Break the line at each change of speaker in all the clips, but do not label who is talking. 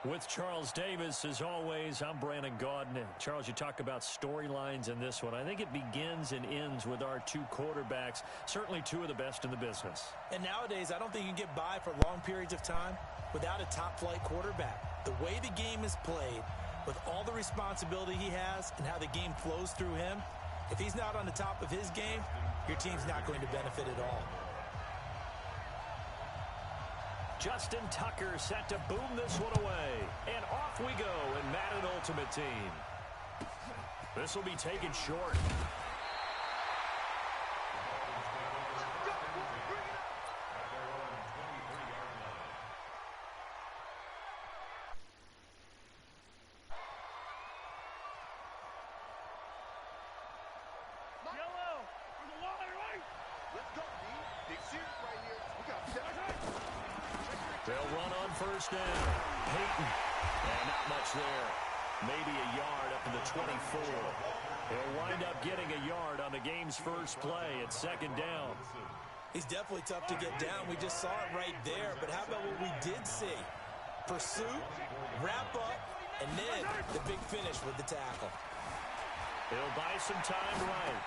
With Charles Davis, as always, I'm Brandon Gaudin. Charles, you talk about storylines in this one. I think it begins and ends with our two quarterbacks, certainly two of the best in the business.
And nowadays, I don't think you can get by for long periods of time without a top-flight quarterback. The way the game is played, with all the responsibility he has and how the game flows through him, if he's not on the top of his game, your team's not going to benefit at all.
Justin Tucker set to boom this one away. And off we go in Madden Ultimate Team. This will be taken short. They'll run on first down. Peyton. And not much there. Maybe a yard up to the 24. He'll wind up getting a yard on the game's first play at second down.
He's definitely tough to get down. We just saw it right there. But how about what we did see? Pursuit, wrap up, and then the big finish with the tackle.
He'll buy some time right.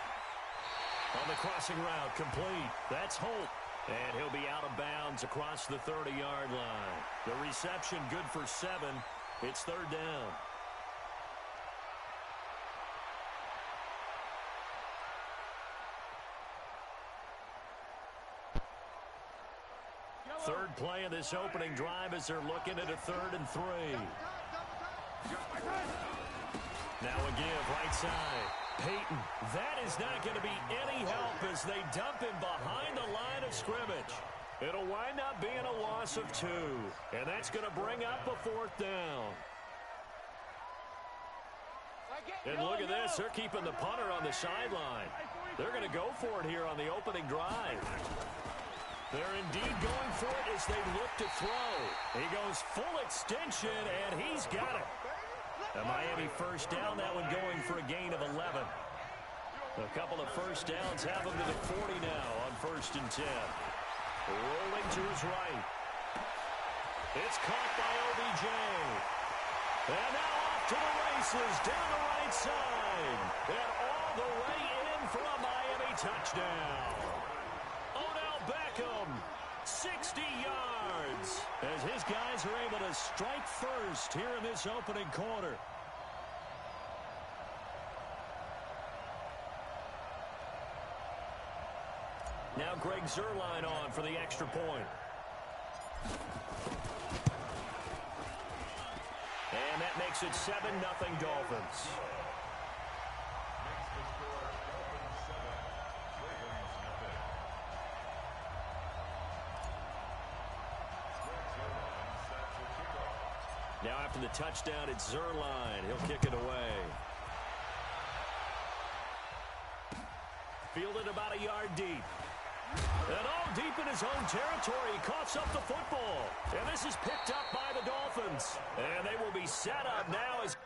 On the crossing route, complete. That's Holt. And he'll be out of bounds across the 30-yard line. The reception good for 7. It's third down. Third play of this opening drive as they're looking at a 3rd and 3. Now a give right side. Peyton, that is not going to be any help as they dump him behind the line of scrimmage. It'll wind up being a loss of 2, and that's going to bring up a 4th down. And look at this. They're keeping the punter on the sideline. They're going to go for it here on the opening drive. They're indeed going for it as they look to throw. He goes full extension, and he's got it. A Miami first down, that one going for a gain of 11. A couple of first downs have him to the 40 now on 1st and 10. Rolling to his right. It's caught by OBJ. And now off to the races down the right side. And all the way in for a Miami touchdown. Odell Beckham, 60 yards. As his guys are able to strike first here in this opening quarter. Now Greg Zuerlein on for the extra point. And that makes it 7-0 Dolphins. Now after the touchdown, it's Zuerlein. He'll kick it away. Fielded about a yard deep. And all deep in his own territory, he coughs up the football. And this is picked up by the Dolphins. And they will be set up now as...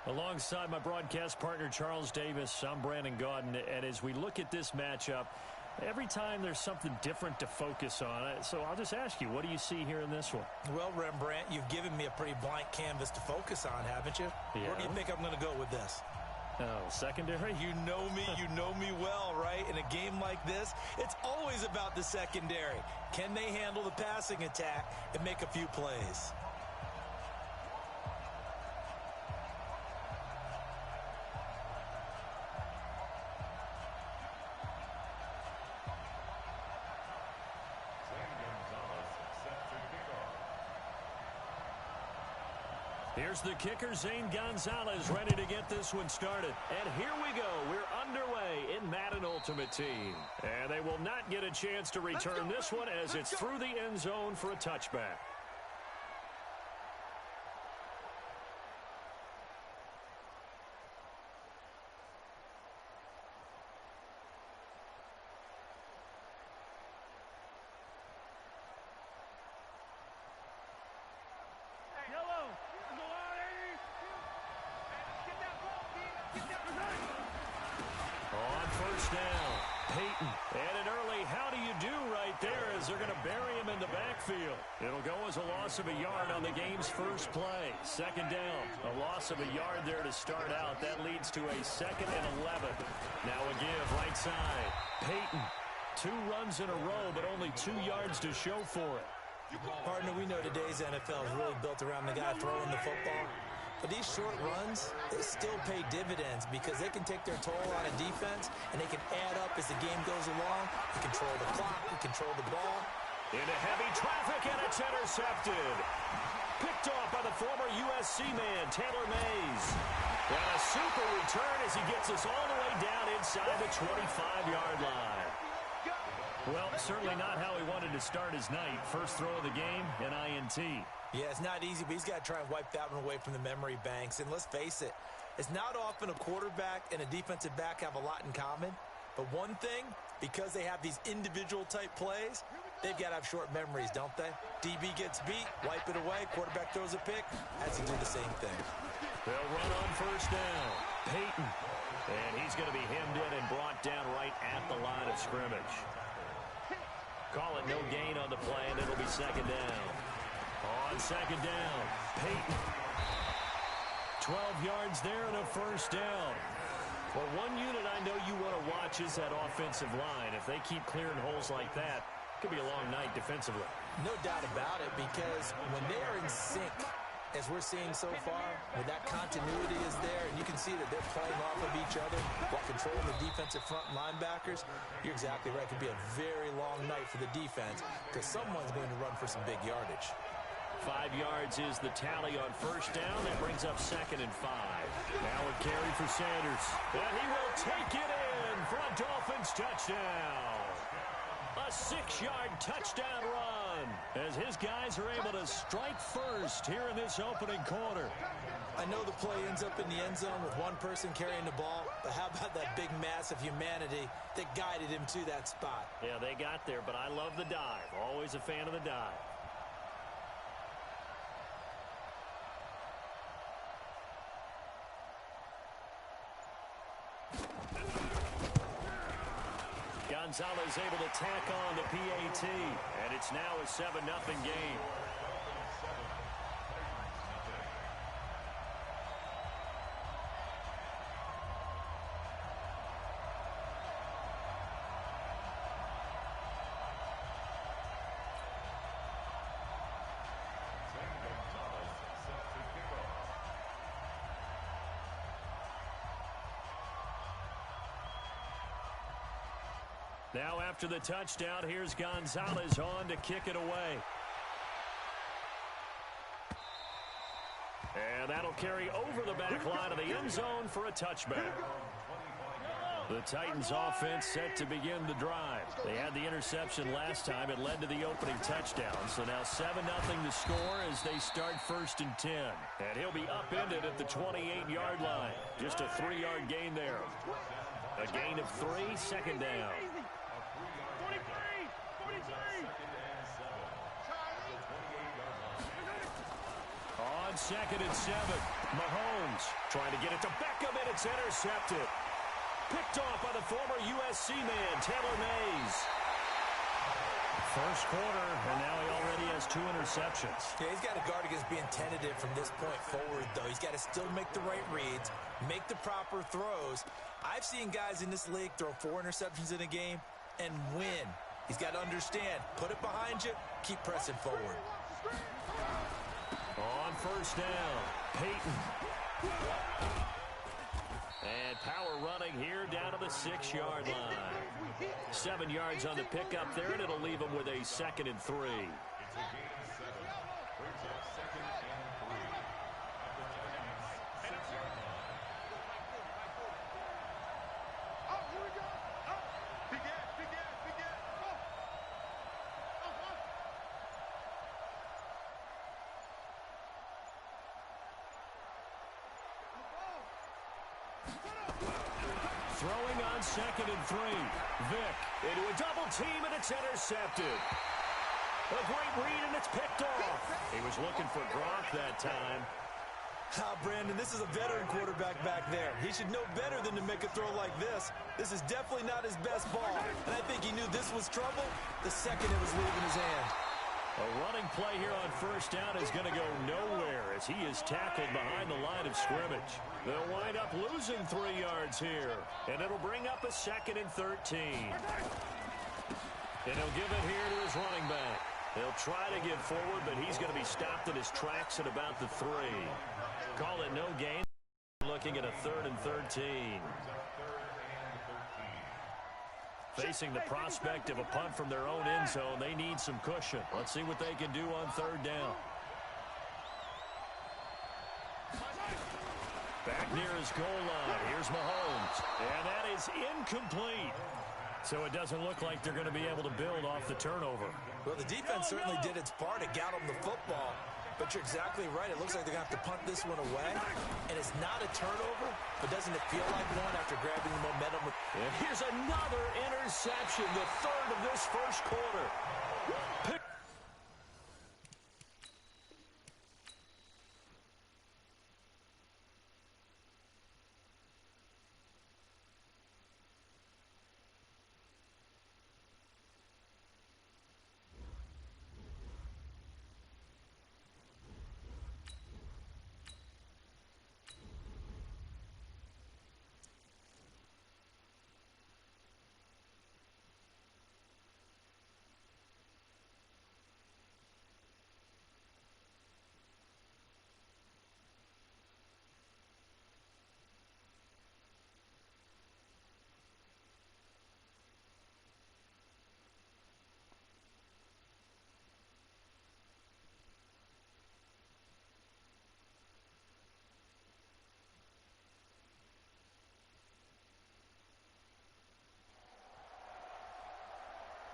Alongside my broadcast partner, Charles Davis, I'm Brandon Gaudin. And as we look at this matchup, Every time there's something different to focus on. So I'll just ask you, what do you see here in this one?
Well, Rembrandt, you've given me a pretty blank canvas to focus on, haven't you?
Yeah.
Where do you think I'm going to go with this?
Oh, secondary?
You know me well, right? In a game like this, it's always about the secondary. Can they handle the passing attack and make a few plays?
Here's the kicker, Zane Gonzalez, ready to get this one started. And here we go. We're underway in Madden Ultimate Team. And they will not get a chance to return this one as it's through the end zone for a touchback. On first down, Peyton. And an early how do you do right there as they're going to bury him in the backfield. It'll go as a loss of a yard on the game's first play. Second down, a loss of a yard there to start out. That leads to a 2nd and 11. Now a give right side. Peyton, 2 runs in a row, but only 2 yards to show for it.
Partner, we know today's NFL is really built around the guy throwing the football. But these short runs, they still pay dividends because they can take their toll on a defense, and they can add up as the game goes along. They control the clock, they control the ball.
Into heavy traffic, and it's intercepted. Picked off by the former USC man, Taylor Mays. And a super return as he gets us all the way down inside the 25-yard line. Well, certainly not how he wanted to start his night. First throw of the game, an INT.
Yeah, it's not easy, but he's got to try and wipe that one away from the memory banks. And let's face it, it's not often a quarterback and a defensive back have a lot in common. But one thing, because they have these individual type plays, they've got to have short memories, don't they? DB gets beat, wipe it away, quarterback throws a pick, has to do the same thing.
They'll run on first down. Peyton. And he's going to be hemmed in and brought down right at the line of scrimmage. Call it no gain on the play, and it'll be second down. On second down, Peyton. 12 yards there and a first down. Well, one unit I know you want to watch is that offensive line. If they keep clearing holes like that, it could be a long night defensively.
No doubt about it, because when they're in sync, as we're seeing so far, when that continuity is there, and you can see that they're playing off of each other while controlling the defensive front linebackers, you're exactly right. It could be a very long night for the defense because someone's going to run for some big yardage.
5 yards is the tally on first down. That brings up 2nd and 5. Now a carry for Sanders. And he will take it in for a Dolphins touchdown. A 6-yard touchdown run as his guys are able to strike first here in this opening quarter.
I know the play ends up in the end zone with one person carrying the ball, but how about that big mass of humanity that guided him to that spot?
Yeah, they got there, but I love the dive. Always a fan of the dive. Gonzalez able to tack on the PAT, and it's now a 7-0 game. Now after the touchdown, here's Gonzalez on to kick it away. And that'll carry over the back line of the end zone for a touchback. The Titans offense set to begin the drive. They had the interception last time. It led to the opening touchdown. So now 7-0 to score as they start 1st and 10. And he'll be upended at the 28-yard line. Just a 3-yard gain there. A gain of 3, 2nd down. On 2nd and 7, Mahomes trying to get it to Beckham, and it's intercepted. picked off by the former USC man, Taylor Mays.
First quarter, and now he already has 2 interceptions.
Yeah, he's got to guard against being tentative from this point forward, though. He's got to still make the right reads, make the proper throws. I've seen guys in this league throw 4 interceptions in a game and win. He's got to understand, put it behind you, keep pressing forward.
On first down, Peyton. And power running here down to the 6-yard line. 7 yards on the pickup there, and it'll leave him with a 2nd and 3. Throwing on 2nd and 3. Vick into a double team, and it's intercepted. A great read, and it's picked off. He was looking for Gronk that time.
Brandon, this is a veteran quarterback back there. He should know better than to make a throw like this. This is definitely not his best ball, and I think he knew this was trouble the second it was leaving his hand.
A running play here on first down is going to go nowhere as he is tackled behind the line of scrimmage. They'll wind up losing 3 yards here, and it'll bring up a 2nd and 13. And he'll give it here to his running back. He'll try to get forward, but he's going to be stopped in his tracks at about the 3. Call it no gain. Looking at a 3rd and 13. Facing the prospect of a punt from their own end zone, they need some cushion. Let's see what they can do on 3rd down. Back near his goal line. Here's Mahomes. And that is incomplete. So it doesn't look like they're going to be able to build off the turnover.
Well, the defense certainly did its part. It got them the football. But you're exactly right. It looks like they're going to have to punt this one away. And it's not a turnover, but doesn't it feel like one after grabbing the momentum?
And here's another interception, the 3rd of this first quarter.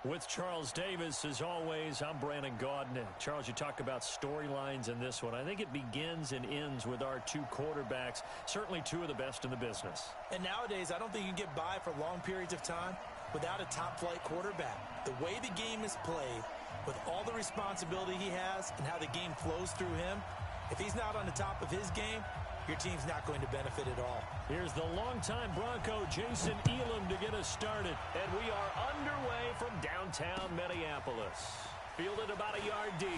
With Charles Davis, as always, I'm Brandon Gaudin. Charles, you talk about storylines in this one. I think it begins and ends with our 2 quarterbacks, certainly 2 of the best in the business.
And nowadays, I don't think you can get by for long periods of time without a top-flight quarterback. The way the game is played, with all the responsibility he has and how the game flows through him, if he's not on the top of his game, your team's not going to benefit at all.
Here's the longtime Bronco, Jason Elam, to get us started. And we are underway from downtown Minneapolis. Fielded about a yard deep.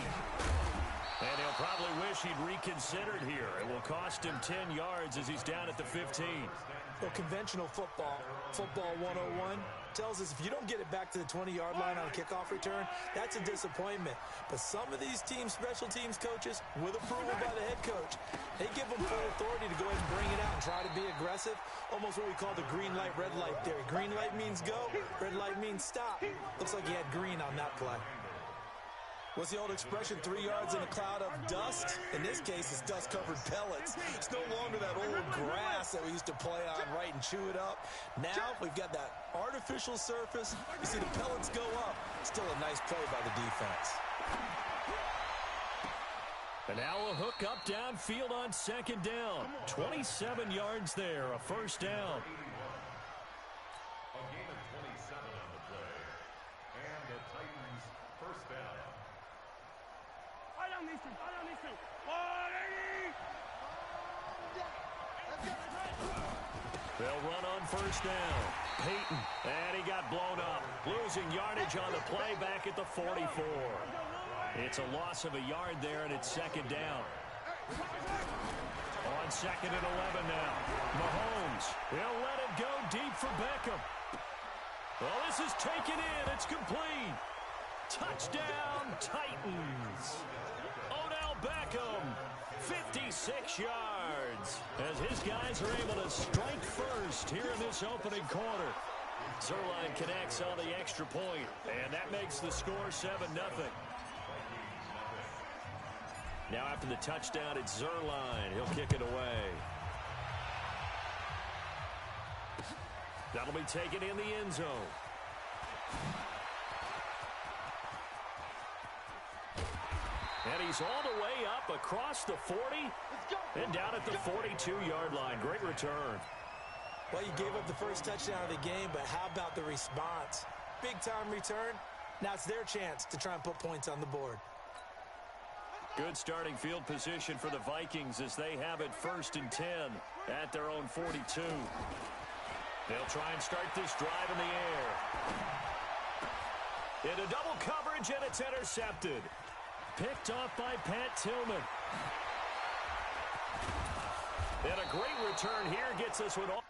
And he'll probably wish he'd reconsidered here. It will cost him 10 yards as he's down at the 15.
Well, conventional football 101, tells us if you don't get it back to the 20-yard line on a kickoff return, that's a disappointment. But some of these teams, special teams coaches, with approval by the head coach, they give them full authority to go ahead and bring it out and try to be aggressive, almost what we call the green light, red light theory. Green light means go, red light means stop. Looks like he had green on that play. What's the old expression, 3 yards in a cloud of dust? In this case, it's dust-covered pellets. It's no longer that old grass that we used to play on, right, and chew it up. Now we've got that artificial surface. You see the pellets go up. Still a nice play by the defense.
And now a hook up downfield on 2nd down. 27 yards there, a first down.
A gain of 27 on the play. And the Titans first down.
They'll run on first down. Peyton, and he got blown up. Losing yardage on the play back at the 44. It's a loss of a yard there, and it's second down. On second and 11 now. Mahomes, he'll let it go deep for Beckham. Well, this is taken in. It's complete. Touchdown, Titans. Odell Beckham, 56 yards. As his guys are able to strike first here in this opening quarter. Zerline connects on the extra point, and that makes the score 7-0. Now after the touchdown, it's Zerline. He'll kick it away. That'll be taken in the end zone. And he's all the way up across the 40 and down at the 42-yard line. Great return.
Well, you gave up the first touchdown of the game, but how about the response? Big-time return. Now it's their chance to try and put points on the board.
Good starting field position for the Vikings as they have it 1st and 10 at their own 42. They'll try and start this drive in the air. Into double coverage, and it's intercepted. Picked off by Pat Tillman. And a great return here gets us with all.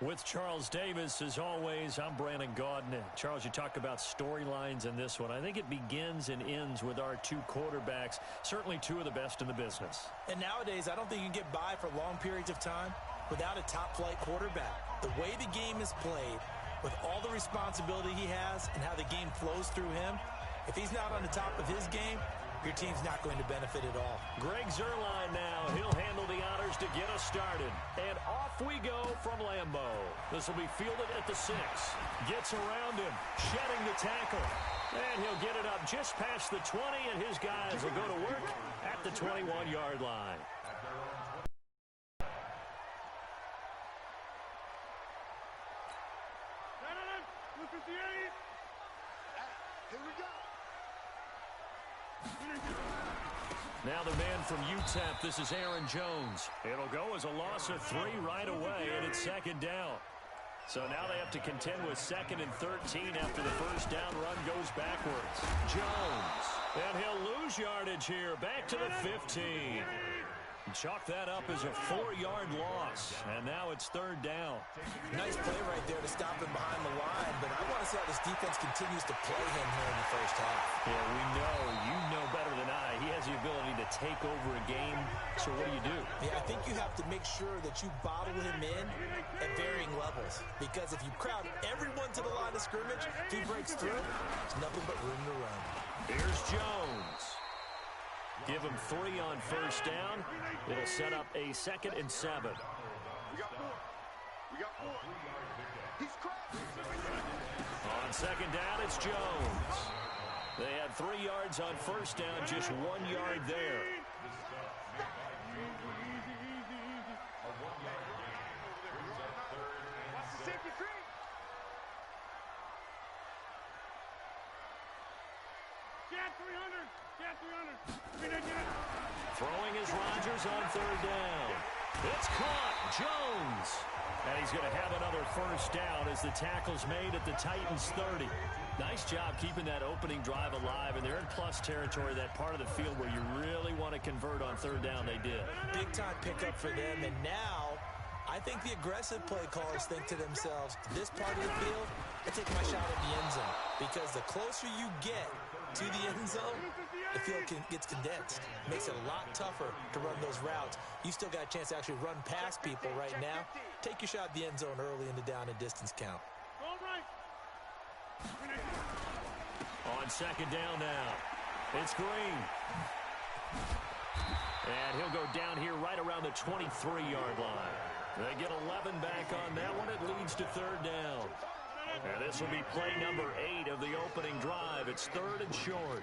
With Charles Davis, as always, I'm Brandon Gaudin. Charles, you talk about storylines in this one. I think it begins and ends with our two quarterbacks, certainly two of the best in the business.
And nowadays, I don't think you can get by for long periods of time without a top-flight quarterback. The way the game is played, with all the responsibility he has and how the game flows through him, if he's not on the top of his game, your team's not going to benefit at all.
Greg Zerline now. He'll handle the honors to get us started. And off we go from Lambeau. This will be fielded at the 6. Gets around him, shedding the tackle. And he'll get it up just past the 20, and his guys will go to work at the 21-yard line.
Here we go.
Now the man from UTEP, this is Aaron Jones. It'll go as a loss of 3 right away, and it's second down. So now they have to contend with 2nd and 13 after the first down run goes backwards. Jones, and he'll lose yardage here, back to the 15. Chalk that up as a 4-yard loss, and now it's 3rd down.
Nice play right there to stop him behind the line, but I want to see how this defense continues to play him here in the first half.
Yeah, we know, you know better than I, he has the ability to take over a game, so what do?
Yeah, I think you have to make sure that you bottle him in at varying levels, because if you crowd everyone to the line of scrimmage, if he breaks through, there's nothing but room to run.
Here's Jones. Give him 3 on first down. It'll set up a 2nd and 7.
We got 4. We got 4. He's cracked.
On second down, it's Jones. They had 3 yards on first down, just 1 yard there. Throwing is Rodgers on third down. It's caught. Jones. And he's going to have another first down as the tackle's made at the Titans 30. Nice job keeping that opening drive alive, and they're in plus territory, that part of the field where you really want to convert on third down. They did.
Big-time pickup for them, and now I think the aggressive play callers think to themselves, this part of the field, I take my shot at the end zone, because the closer you get to the end zone, the field gets condensed. Makes it a lot tougher to run those routes. You still got a chance to actually run past people right now. Take your shot at the end zone early in the down and distance count.
On second down now, it's Green. And he'll go down here right around the 23-yard line. They get 11 back on that one. It leads to third down. And this will be play number 8 of the opening drive. It's third and short.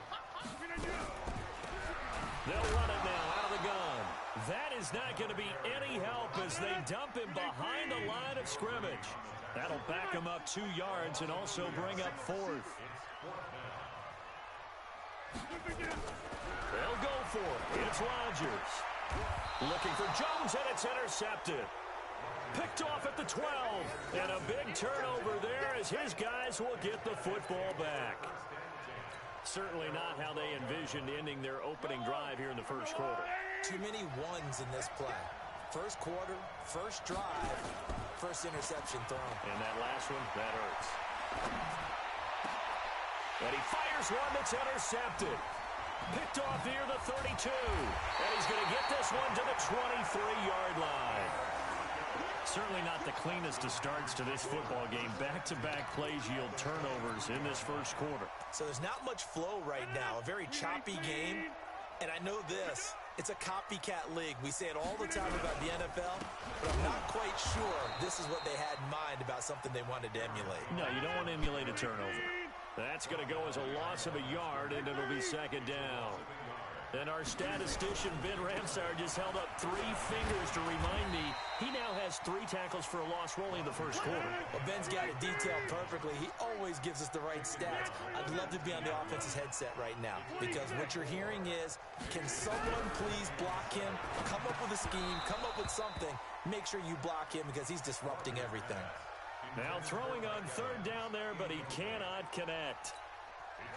They'll run it now out of the gun. That is not going to be any help as they dump him behind the line of scrimmage. That'll back him up 2 yards and also bring up fourth. They'll go for it. It's Rodgers. Looking for Jones, and it's intercepted. Picked off at the 12. And a big turnover there as his guys will get the football back. Certainly not how they envisioned ending their opening drive here in the first quarter.
Too many ones in this play. First quarter, first drive, first interception thrown.
And that last one, that hurts. And he fires one that's intercepted. Picked off near the 32. And he's going to get this one to the 23-yard line. Certainly not the cleanest of starts to this football game. Back-to-back plays yield turnovers in this first quarter.
So there's not much flow right now. A very choppy game. And I know this. It's a copycat league. We say it all the time about the NFL, but I'm not quite sure this is what they had in mind about something they wanted to emulate.
No, you don't want to emulate a turnover. That's going to go as a loss of a yard, and it'll be second down. And our statistician, Ben Ramsar, just held up 3 fingers to remind me he now has 3 tackles for a loss rolling in the first quarter.
Well, Ben's got it detailed perfectly. He always gives us the right stats. I'd love to be on the offense's headset right now, because what you're hearing is, can someone please block him? Come up with a scheme, come up with something. Make sure you block him because he's disrupting everything.
Now throwing on third down there, but he cannot connect.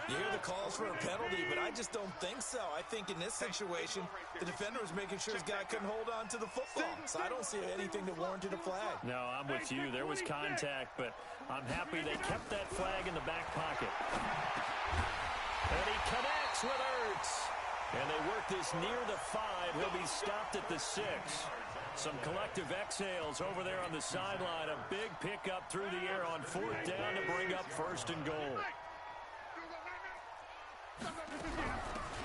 You hear the calls for a penalty, but I just don't think so. I think in this situation, the defender was making sure his guy couldn't hold on to the football. So I don't see anything that warranted a flag.
No, I'm with you. There was contact, but I'm happy they kept that flag in the back pocket. And he connects with Ertz. And they work this near the 5. He'll be stopped at the 6. Some collective exhales over there on the sideline. A big pickup through the air on fourth down to bring up first and goal.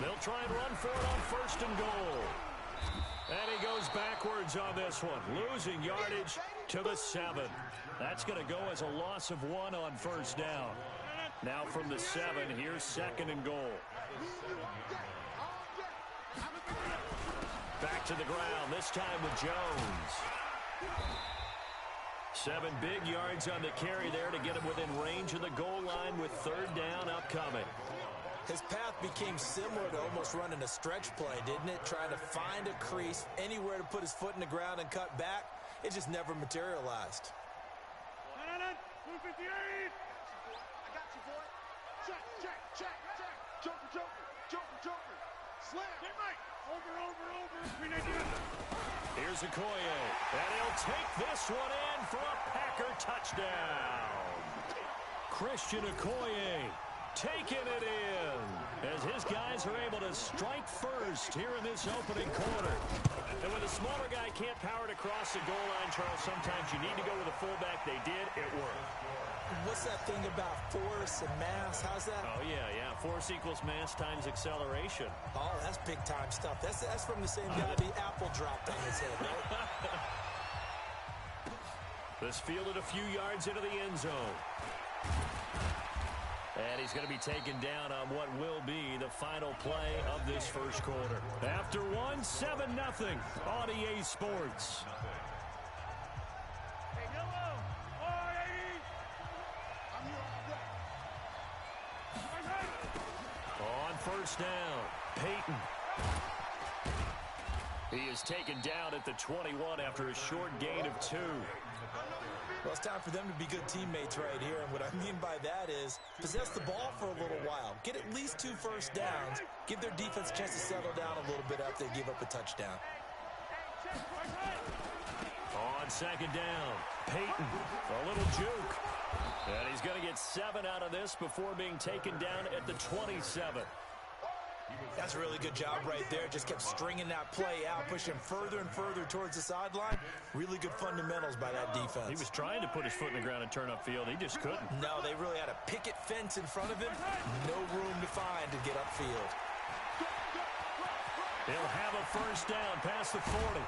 They'll try and run for it on first and goal. And he goes backwards on this one, losing yardage to the 7. That's going to go as a loss of 1 on first down. Now from the 7, here's second and goal. Back to the ground, this time with Jones. 7 big yards on the carry there to get him within range of the goal line with third down upcoming.
His path became similar to almost running a stretch play, didn't it? Trying to find a crease, anywhere to put his foot in the ground and cut back. It just never materialized.
I got you, boy. Check. Joker. Slam. Over.
Here's Okoye, and he'll take this one in for a Packer touchdown. Christian Okoye taking it in as his guys are able to strike first here in this opening quarter. And when the smaller guy can't power it across the goal line, Charles, sometimes you need to go with a fullback. They did. It worked.
What's that thing about force and mass? How's that?
Oh, yeah. Force equals mass times acceleration.
Oh, that's big-time stuff. That's from the same guy the apple dropped on his head, right?
This fielded a few yards into the end zone. And he's going to be taken down on what will be the final play of this first quarter. After 1, 7-0 on EA Sports. On first first down. Peyton. He is taken down at the 21 after a short gain of 2.
Well, it's time for them to be good teammates right here. And what I mean by that is possess the ball for a little while. Get at least 2 first downs. Give their defense a chance to settle down a little bit after they give up a touchdown.
On second down, Peyton, a little juke. And he's going to get 7 out of this before being taken down at the 27.
That's a really good job right there. Just kept stringing that play out, pushing further and further towards the sideline. Really good fundamentals by that defense.
He was trying to put his foot in the ground and turn upfield. He just couldn't.
No, they really had a picket fence in front of him. No room to find to get upfield.
He'll have a first down past the 40.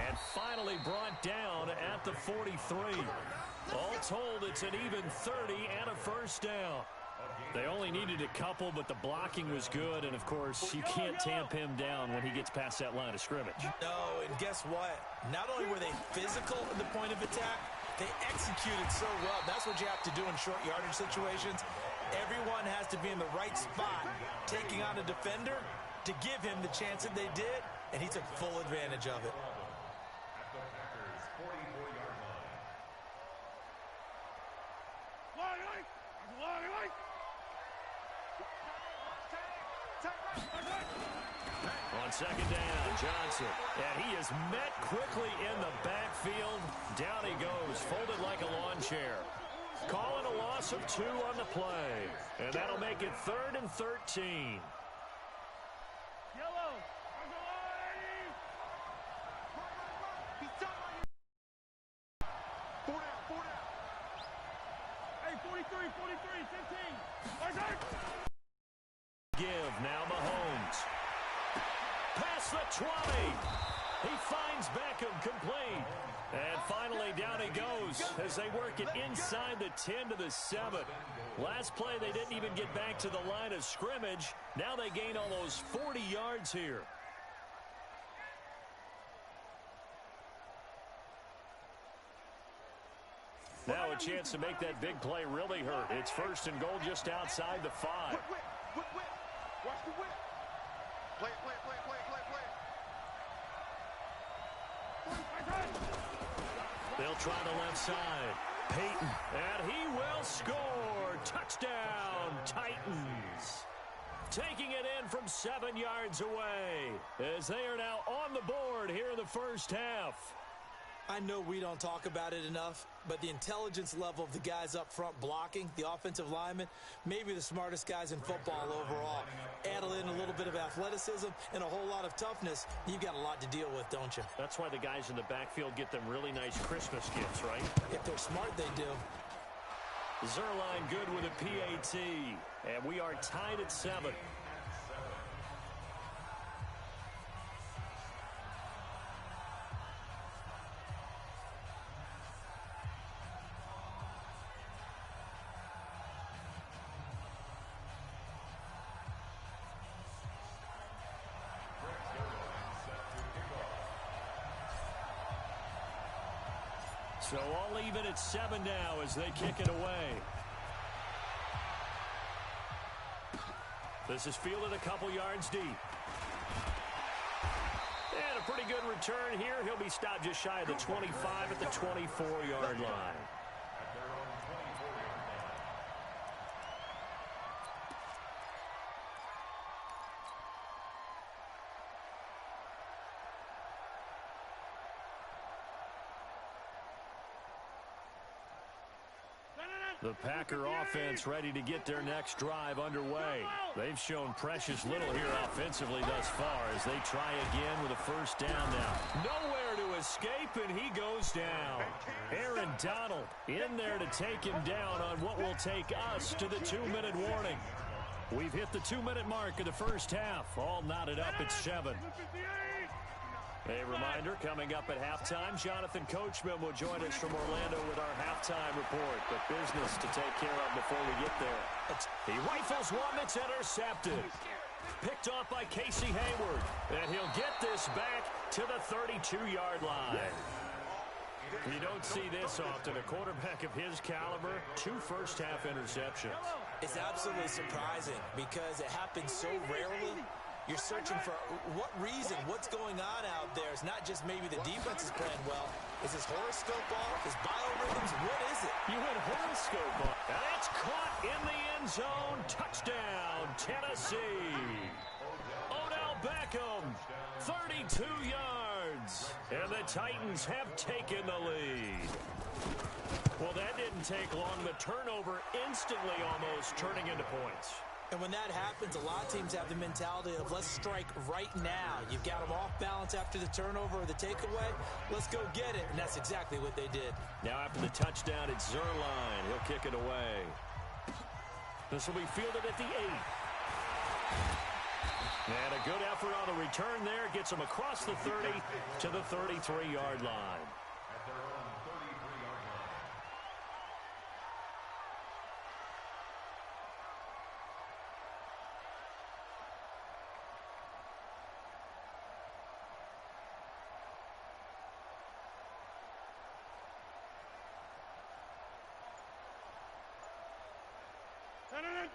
And finally brought down at the 43. All told, it's an even 30 and a first down. They only needed a couple, but the blocking was good. And, of course, you can't tamp him down when he gets past that line of scrimmage.
No, and guess what? Not only were they physical at the point of attack, they executed so well. That's what you have to do in short yardage situations. Everyone has to be in the right spot, taking on a defender to give him the chance that they did, and he took full advantage of it.
On second down, Johnson. And he is met quickly in the backfield. Down he goes, folded like a lawn chair. Calling a loss of 2 on the play. And that'll make it 3rd and 13. Give now Mahomes. Past the 20. He finds Beckham complete. And finally down he goes as they work it inside the 10 to the 7. Last play they didn't even get back to the line of scrimmage. Now they gain almost 40 yards here. Now a chance to make that big play really hurt. It's 1st and goal just outside the 5.
Whip. Watch the whip. Play it.
They'll try the left side. Peyton, and he will score. Touchdown, Titans. Taking it in from 7 yards away as they are now on the board here in the first half.
I know we don't talk about it enough, but the intelligence level of the guys up front blocking, the offensive linemen, maybe the smartest guys in football overall. Add in a little bit of athleticism and a whole lot of toughness, you've got a lot to deal with, don't you?
That's why the guys in the backfield get them really nice Christmas gifts, right?
If they're smart, they do.
Zerline good with a PAT, and we are tied at 7. So all even at 7 now as they kick it away. This is fielded a couple yards deep. And a pretty good return here. He'll be stopped just shy of the 25 at the 24-yard line. The Packer offense ready to get their next drive underway. They've shown precious little here offensively thus far as they try again with a first down now. Nowhere to escape, and he goes down. Aaron Donald in there to take him down on what will take us to the 2-minute warning. We've hit the 2-minute mark of the first half. All knotted up at 7. A reminder, coming up at halftime, Jonathan Coachman will join us from Orlando with our halftime report. But business to take care of before we get there. He rifles one that's intercepted. Picked off by Casey Hayward. And he'll get this back to the 32-yard line. You don't see this often. A quarterback of his caliber, 2 first-half interceptions.
It's absolutely surprising because it happens so rarely. You're searching for what reason, what's going on out there. It's not just maybe the defense is playing well. Is his horoscope off? His biorhythms? What is it?
You went horoscope off. And it's caught in the end zone. Touchdown, Tennessee. Odell Beckham, 32 yards. And the Titans have taken the lead. Well, that didn't take long. The turnover instantly almost turning into points.
And when that happens, a lot of teams have the mentality of let's strike right now. You've got them off balance after the turnover or the takeaway. Let's go get it. And that's exactly what they did.
Now after the touchdown, it's Zerline. He'll kick it away. This will be fielded at the 8. And a good effort on the return there. Gets him across the 30 to the 33-yard line.
At their own 33-yard line.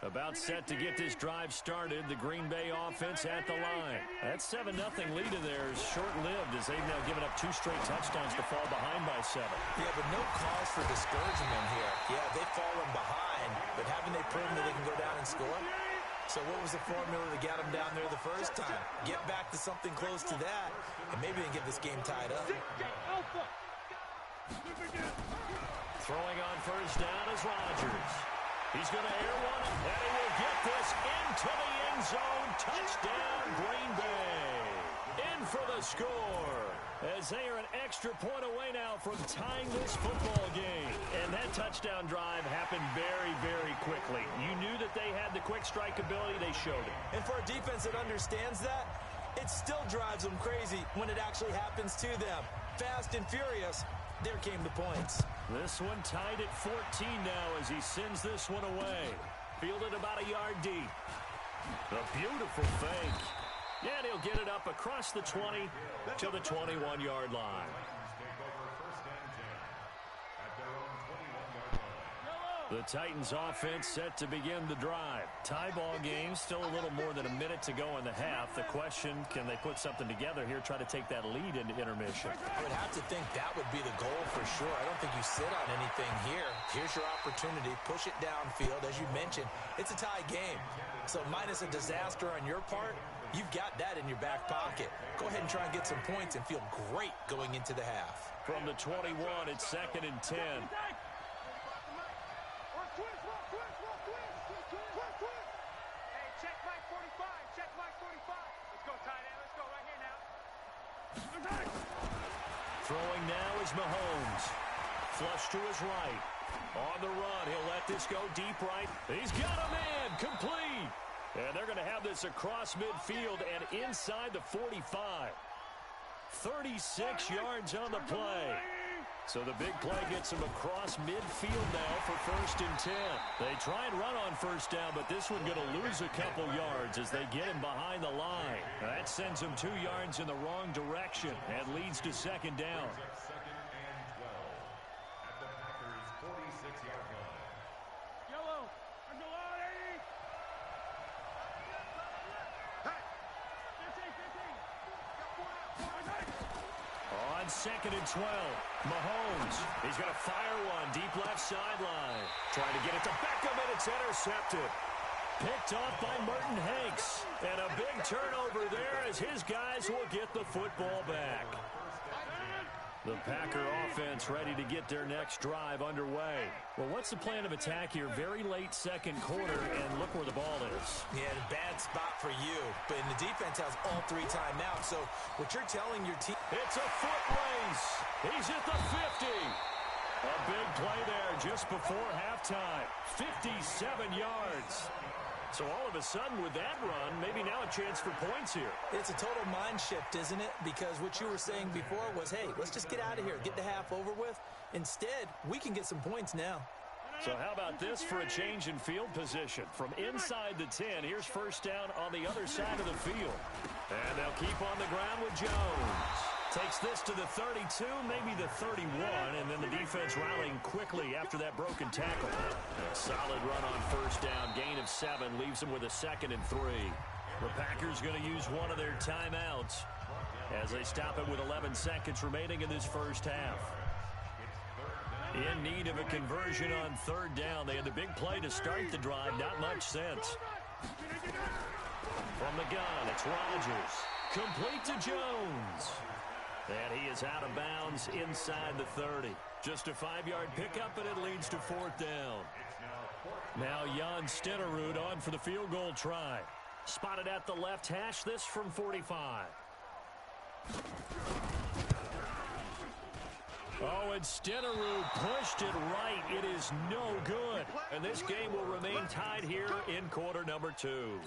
About set to get this drive started. The Green Bay offense at the line. That 7-0 lead of theirs short-lived as they've now given up 2 straight touchdowns to fall behind by 7.
Yeah, but no cause for discouragement here. Yeah, they've fallen behind, but haven't they proven that they can go down and score? So what was the formula to get them down there the first time? Get back to something close to that, and maybe they can get this game tied up.
Throwing on first down is Rodgers. He's going to air one, and he will get this into the end zone. Touchdown, Green Bay. In for the score, as they are an extra point away now from tying this football game. And that touchdown drive happened very, very quickly. You knew that they had the quick strike ability. They showed it.
And for a defense that understands that, it still drives them crazy when it actually happens to them. Fast and furious. There came the points.
This one tied at 14 now as he sends this one away. Fielded about a yard deep. A beautiful fake. And he'll get it up across the 20 to the 21-yard line. The Titans offense set to begin the drive. Tie ball game, still a little more than a minute to go in the half. The question, can they put something together here, try to take that lead into intermission?
I would have to think that would be the goal for sure. I don't think you sit on anything here. Here's your opportunity. Push it downfield. As you mentioned, it's a tie game. So minus a disaster on your part, you've got that in your back pocket. Go ahead and try and get some points and feel great going into the half.
From the 21, it's 2nd and 10. Throwing now is Mahomes. Flush to his right. On the run, he'll let this go deep right. He's got a man, complete. And they're going to have this across midfield and inside the 45. 36 yards on the play. So the big play gets him across midfield now for 1st and 10. They try and run on first down, but this one going to lose a couple yards as they get him behind the line. That sends him 2 yards in the wrong direction and leads to 2nd down.
2nd and 12 at the Packers' 46-yard line.
Yellow.
On 2nd and 12, Mahomes. He's going to fire one deep left sideline. Trying to get it to Beckham, and it's intercepted. Picked off by Merton Hanks. And a big turnover there as his guys will get the football back. The Packer offense ready to get their next drive underway. Well, what's the plan of attack here? Very late second quarter, and look where the ball is.
Yeah, bad spot for you. But the defense has all 3 timeouts, so what you're telling your team...
It's a foot race. He's at the 50. A big play there just before halftime. 57 yards. So all of a sudden with that run, maybe now a chance for points here.
It's a total mind shift, isn't it? Because what you were saying before was, hey, let's just get out of here, get the half over with. Instead, we can get some points now.
So how about this for a change in field position? From inside the 10, here's first down on the other side of the field. And they'll keep on the ground with Jones. Takes this to the 32, maybe the 31, and then the defense rallying quickly after that broken tackle. A solid run on first down, gain of 7, leaves them with a 2nd and 3. The Packers going to use one of their timeouts as they stop it with 11 seconds remaining in this first half. In need of a conversion on 3rd down. They had the big play to start the drive, not much sense. From the gun, it's Rodgers. Complete to Jones. And he is out of bounds inside the 30. Just a 5-yard pickup, and it leads to 4th down. Now Jan Stenerud on for the field goal try. Spotted at the left hash, this from 45. Oh, and Stenerud pushed it right. It is no good. And this game will remain tied here in quarter number 2.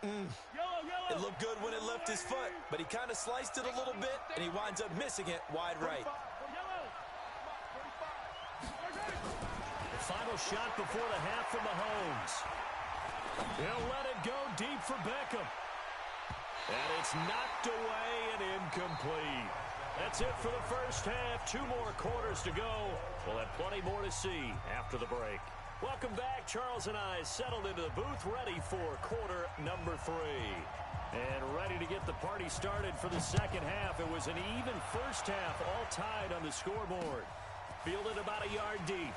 It looked good when it left his foot, but he kind of sliced it a little bit, and he winds up missing it wide right.
The final shot before the half from Mahomes. He'll let it go deep for Beckham. And it's knocked away and incomplete. That's it for the first half. 2 more quarters to go. We'll have plenty more to see after the break. Welcome back. Charles and I settled into the booth, ready for quarter number 3. And ready to get the party started for the second half. It was an even first half, all tied on the scoreboard. Fielded about a yard deep.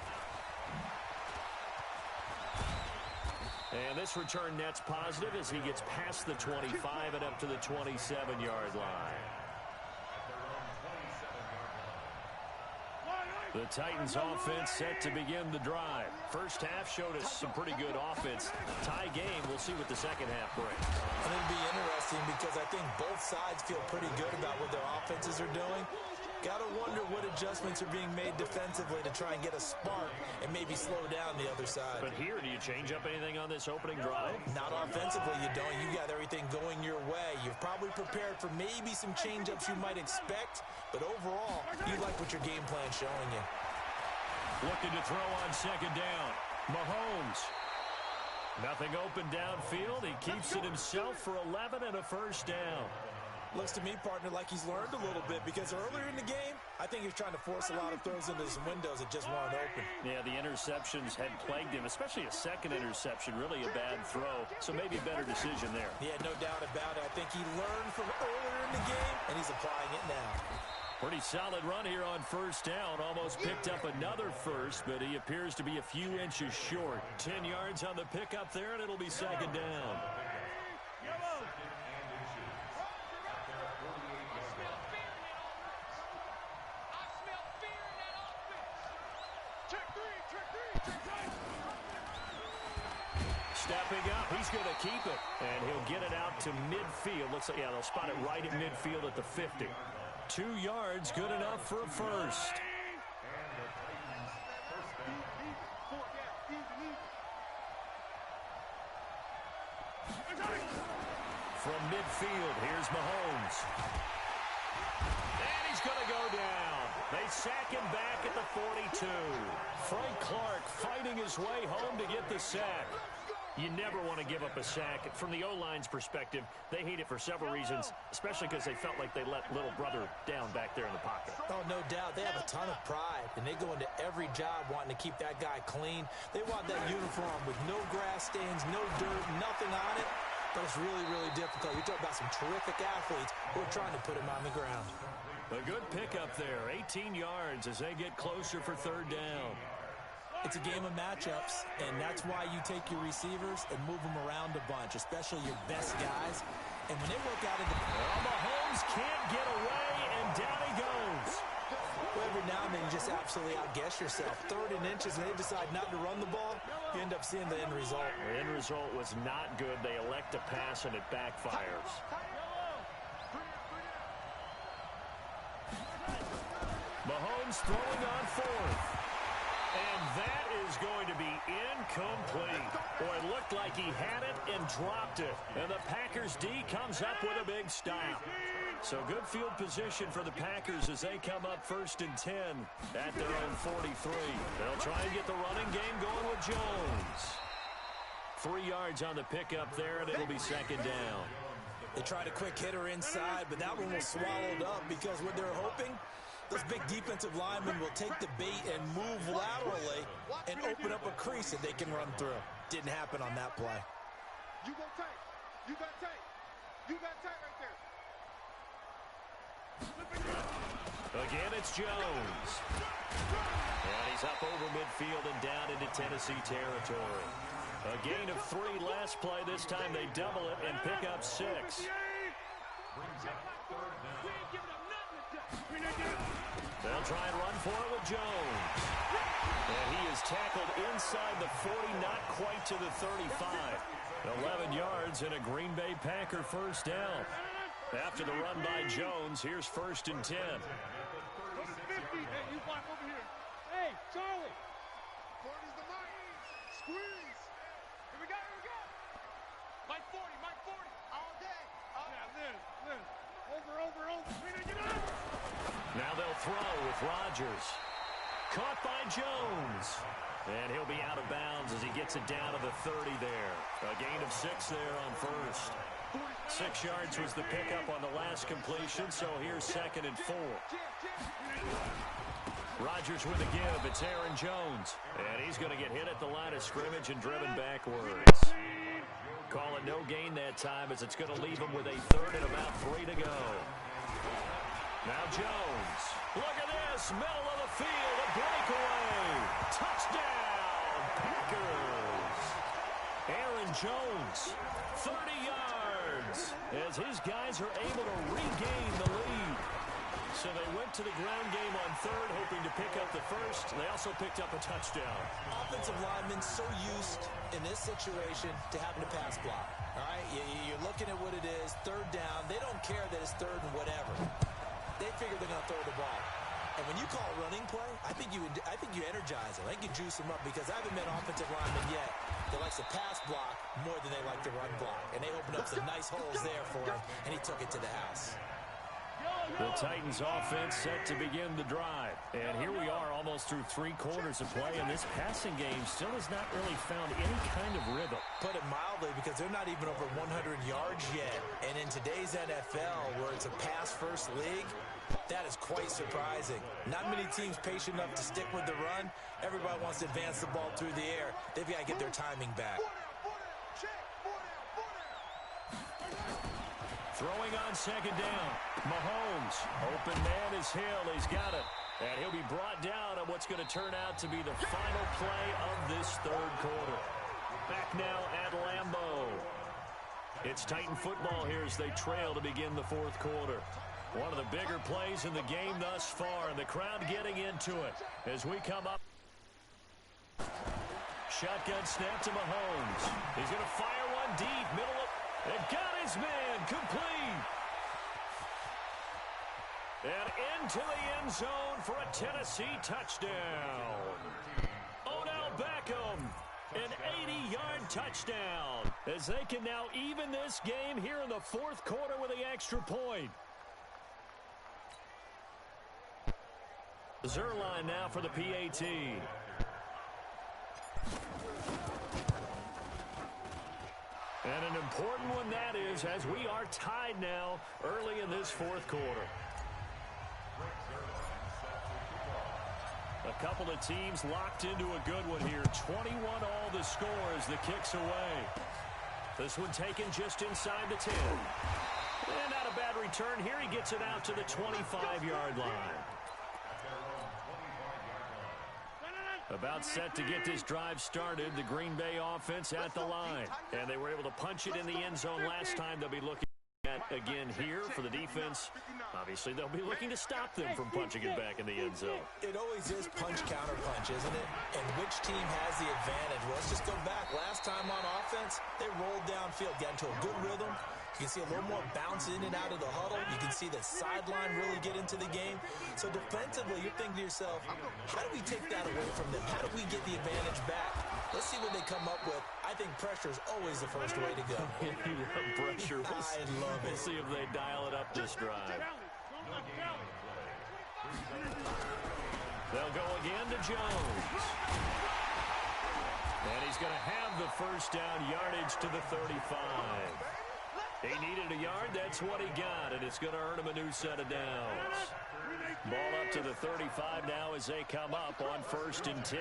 And this return net's positive as he gets past the 25 and up to the 27-yard line. The Titans offense set to begin the drive. First half showed us some pretty good offense. Tie game, we'll see what the second half brings.
And it'll be interesting because I think both sides feel pretty good about what their offenses are doing. Got to wonder what adjustments are being made defensively to try and get a spark and maybe slow down the other side.
But here, do you change up anything on this opening drive?
Not offensively, you don't. You got everything going your way. You've probably prepared for maybe some change-ups you might expect, but overall, you like what your game plan's showing you.
Looking to throw on second down. Mahomes. Nothing open downfield. He keeps it himself for 11 and a first down.
Looks to me, partner, like he's learned a little bit because earlier in the game, I think he was trying to force a lot of throws into some windows that just weren't open.
Yeah, the interceptions had plagued him, especially a second interception, really a bad throw. So maybe a better decision there.
Yeah, no doubt about it. I think he learned from earlier in the game, and he's applying it now.
Pretty solid run here on first down. Almost picked up another first, but he appears to be a few inches short. 10 yards on the pickup there, and it'll be second down. Stepping up, he's going to keep it, and he'll get it out to midfield. Looks like, yeah, they'll spot it right at midfield at the 50. 2 yards, good enough for a first. From midfield, here's Mahomes. And he's going to go down. They sack him back at the 42. Frank Clark fighting his way home to get the sack. You never want to give up a sack. From the O-line's perspective, they hate it for several reasons, especially because they felt like they let little brother down back there in the pocket.
Oh, no doubt. They have a ton of pride, and they go into every job wanting to keep that guy clean. They want that uniform with no grass stains, no dirt, nothing on it. But it's really, really difficult. You talk about some terrific athletes who are trying to put him on the ground.
A good pickup there, 18 yards as they get closer for third down.
It's a game of matchups, and that's why you take your receivers and move them around a bunch, especially your best guys. And when they work out of the...
Well, Mahomes can't get away, and down he goes.
Well, every now and then you just absolutely outguess yourself. 3rd and inches, and they decide not to run the ball, you end up seeing the end result.
The end result was not good. They elect to pass, and it backfires. Mahomes throwing on 4th. And that is going to be incomplete. Boy, it looked like he had it and dropped it. And the Packers D comes up with a big stop. So good field position for the Packers as they come up 1st and 10 at their own 43. They'll try and get the running game going with Jones. 3 yards on the pickup there, and it'll be second down.
They tried a quick hitter inside, but that one was swallowed up because what they're hoping, those big defensive linemen will take the bait and move laterally and open up a crease that they can run through. Didn't happen on that play.
You go tight. You got tight. You got tight right there.
Again, it's Jones. And he's up over midfield and down into Tennessee territory. A gain of 3 last play. This time they double it and pick up 6. They'll try and run for it with Jones. And he is tackled inside the 40, not quite to the 35. 11 yards and a Green Bay Packer first down. After the run by Jones, here's 1st and 10.
Hey, you block over here. Hey, Charlie. 40's the mark. Squeeze. Here we go, here we go. Mike 40, Mike 40. All day. Yeah, Liz. Over. Get up.
Now they'll throw with Rodgers. Caught by Jones. And he'll be out of bounds as he gets it down to the 30 there. A gain of 6 there on first. 6 yards was the pickup on the last completion, so here's 2nd and 4. Rodgers with a give. It's Aaron Jones. And he's going to get hit at the line of scrimmage and driven backwards. Call it no gain that time as it's going to leave him with a 3rd and about 3 to go. Now Jones. Look at this. Middle of the field. A breakaway. Touchdown. Packers. Aaron Jones. 30 yards. As his guys are able to regain the lead. So they went to the ground game on 3rd, hoping to pick up the 1st. They also picked up a touchdown.
Offensive linemen so used in this situation to having to pass block. All right, you're looking at what it is, 3rd down. They don't care that it's 3rd and whatever. They figure they're going to throw the ball. And when you call a running play, I think you energize them. I think you juice them up because I haven't met offensive linemen yet that likes to pass block more than they like to run block. And they opened up some nice holes there for him, and he took it to the house.
The Titans offense set to begin the drive. And here we are almost through 3 quarters of play, and this passing game still has not really found any kind of rhythm.
Put it mildly, because they're not even over 100 yards yet. And in today's NFL, where it's a pass-first league, that is quite surprising. Not many teams patient enough to stick with the run. Everybody wants to advance the ball through the air. They've got to get their timing back.
Throwing on 2nd down. Mahomes. Open man is Hill. He's got it. And he'll be brought down on what's going to turn out to be the final play of this 3rd quarter. Back now at Lambeau. It's Titan football here as they trail to begin the 4th quarter. One of the bigger plays in the game thus far, and the crowd getting into it as we come up. Shotgun snap to Mahomes. He's going to fire one deep, middle of. And got his man complete. And into the end zone for a Tennessee touchdown. Odell Beckham, an 80-yard touchdown. As they can now even this game here in the 4th quarter with the extra point. Zerline now for the PAT. And an important one that is, as we are tied now early in this 4th quarter. A couple of teams locked into a good one here. 21 all the score as the kick's away. This one taken just inside the 10. And not a bad return here. He gets it out to the 25-yard line. About set to get this drive started. The Green Bay offense at the line. And they were able to punch it in the end zone last time. They'll be looking at again here for the defense. Obviously, they'll be looking to stop them from punching it back in the end zone.
It always is punch-counter-punch, isn't it? And which team has the advantage? Well, let's just go back. Last time on offense, they rolled downfield, got into a good rhythm. You can see a little more bounce in and out of the huddle. You can see the sideline really get into the game. So defensively, you're thinking to yourself, how do we take that away from them? How do we get the advantage back? Let's see what they come up with. I think pressure is always the first way to go.
You love pressure.
I love it.
We'll see if they dial it up this drive. They'll go again to Jones. And he's going to have the first down, yardage to the 35. He needed a yard. That's what he got, and it's going to earn him a new set of downs. Ball up to the 35 now as they come up on 1st and 10.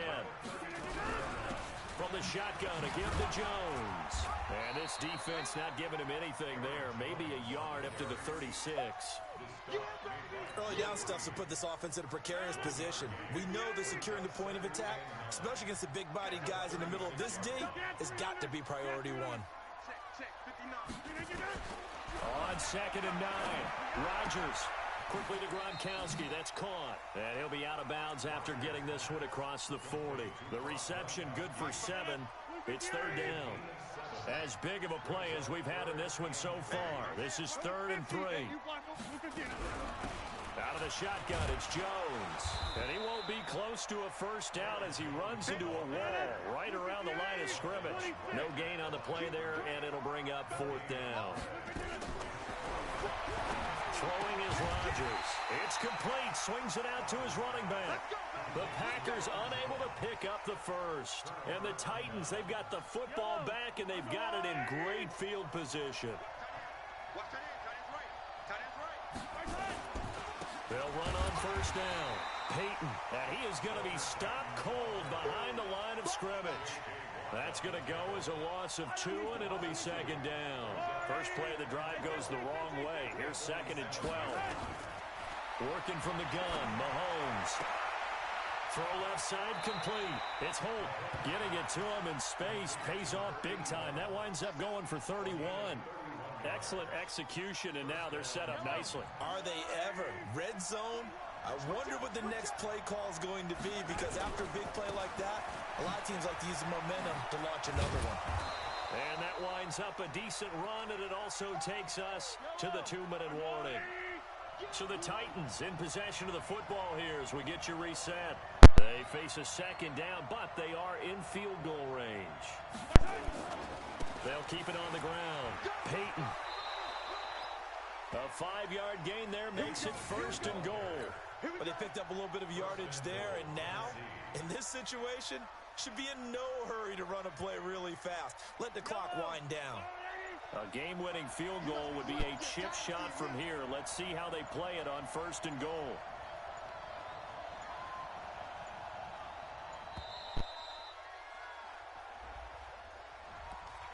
From the shotgun, a give to Jones. And this defense not giving him anything there. Maybe a yard up to the 36.
Early down stuff's to put this offense in a precarious position. We know that securing the point of attack, especially against the big-bodied guys in the middle of this D, has got to be priority one.
On 2nd and 9, Rodgers quickly to Gronkowski. That's caught. And he'll be out of bounds after getting this one across the 40. The reception good for 7. It's 3rd down. As big of a play as we've had in this one so far. This is 3rd and 3. Out of the shotgun, it's Jones. And he won't be close to a first down as he runs into a wall right around the line of scrimmage. No gain on the play there, and it'll bring up 4th down. Throwing is Rodgers. It's complete. Swings it out to his running back. The Packers unable to pick up the first. And the Titans, they've got the football back, and they've got it in great field position. They'll run on 1st down. Peyton, and he is going to be stopped cold behind the line of scrimmage. That's going to go as a loss of 2, and it'll be 2nd down. First play of the drive goes the wrong way. Here's 2nd and 12. Working from the gun, Mahomes. Throw left side complete. It's Holt getting it to him in space. Pays off big time. That winds up going for 31. Excellent execution, and now they're set up nicely.
Are they ever? Red zone? I wonder what the next play call is going to be, because after a big play like that, a lot of teams like to use the momentum to launch another one.
And that winds up a decent run, and it also takes us to the 2-minute warning. So the Titans in possession of the football here as we get you reset. They face a 2nd down, but they are in field goal range. They'll keep it on the ground. Peyton. A 5-yard gain there makes it 1st and goal.
But they picked up a little bit of yardage there, and now, in this situation, should be in no hurry to run a play really fast. Let the clock wind down.
A game-winning field goal would be a chip shot from here. Let's see how they play it on 1st and goal.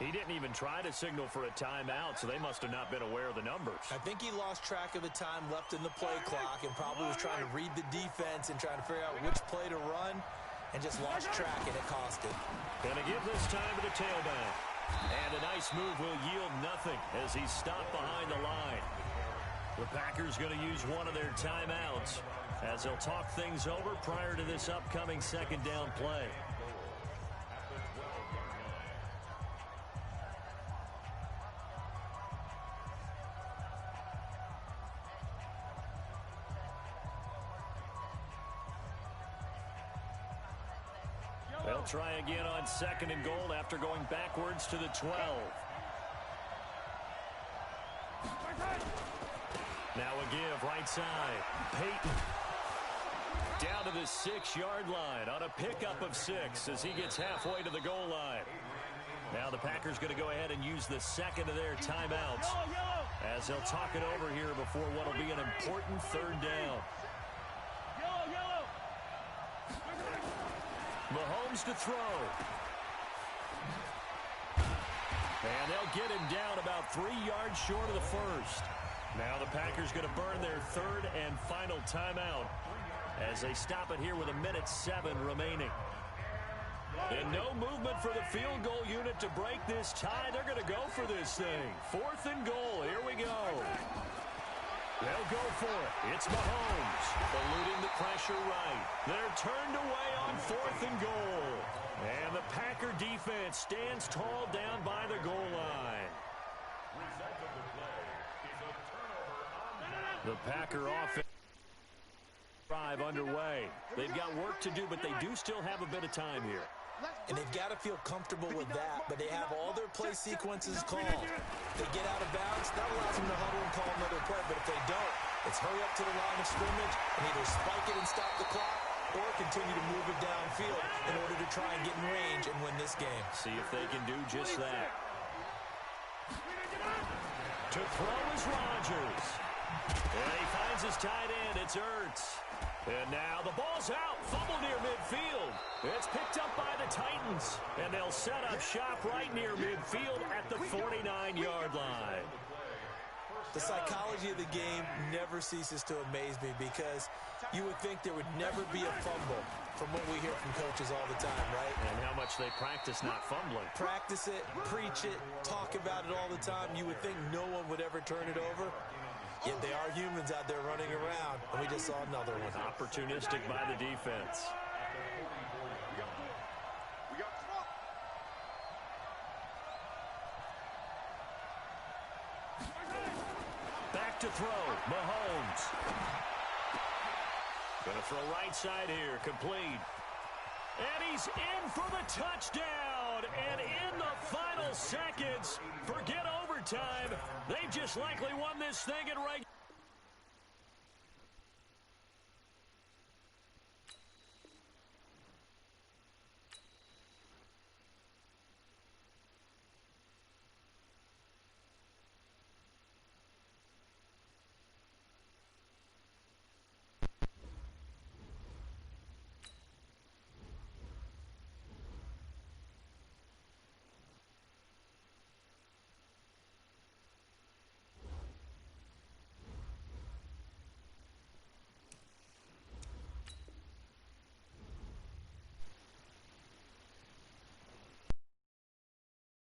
He didn't even try to signal for a timeout, so they must have not been aware of the numbers.
I think he lost track of the time left in the play clock and probably was trying to read the defense and trying to figure out which play to run and just lost track, and it cost him.
Gonna give this time to the tailback. And a nice move will yield nothing as he's stopped behind the line. The Packers going to use one of their timeouts as they'll talk things over prior to this upcoming 2nd down play. They'll try again on 2nd and goal after going backwards to the 12. Now a give right side. Peyton down to the 6-yard line on a pickup of 6 as he gets halfway to the goal line. Now the Packers going to go ahead and use the 2nd of their timeouts as they'll talk it over here before what will be an important 3rd down. Mahomes to throw. And they'll get him down about 3 yards short of the first. Now the Packers going to burn their 3rd and final timeout as they stop it here with 1:07 remaining. And no movement for the field goal unit to break this tie. They're going to go for this thing. 4th and goal. Here we go. They'll go for it. It's Mahomes eluding the pressure right. They're turned away on 4th and goal. And the Packer defense stands tall down by the goal line. The Packer offense drive underway. They've got work to do, but they do still have a bit of time here.
And they've got to feel comfortable with that, but they have all their play sequences called. If they get out of bounds, that allows them to huddle and call another play, but if they don't, it's hurry up to the line of scrimmage and either spike it and stop the clock or continue to move it downfield in order to try and get in range and win this game.
See if they can do just that. To throw is Rodgers. And he finds his tight end. It's Ertz. And now the ball's out. Fumble near midfield. It's picked up by the Titans. And they'll set up shop right near midfield at the 49-yard line.
The psychology of the game never ceases to amaze me because you would think there would never be a fumble from what we hear from coaches all the time, right?
And how much they practice not fumbling.
Practice it, preach it, talk about it all the time. You would think no one would ever turn it over. Yet they are humans out there running around, and we just saw another one.
Opportunistic by the defense. Back to throw, Mahomes. Gonna throw right side here, complete. And he's in for the touchdown. And in the final seconds, forget overtime. They've just likely won this thing in regular.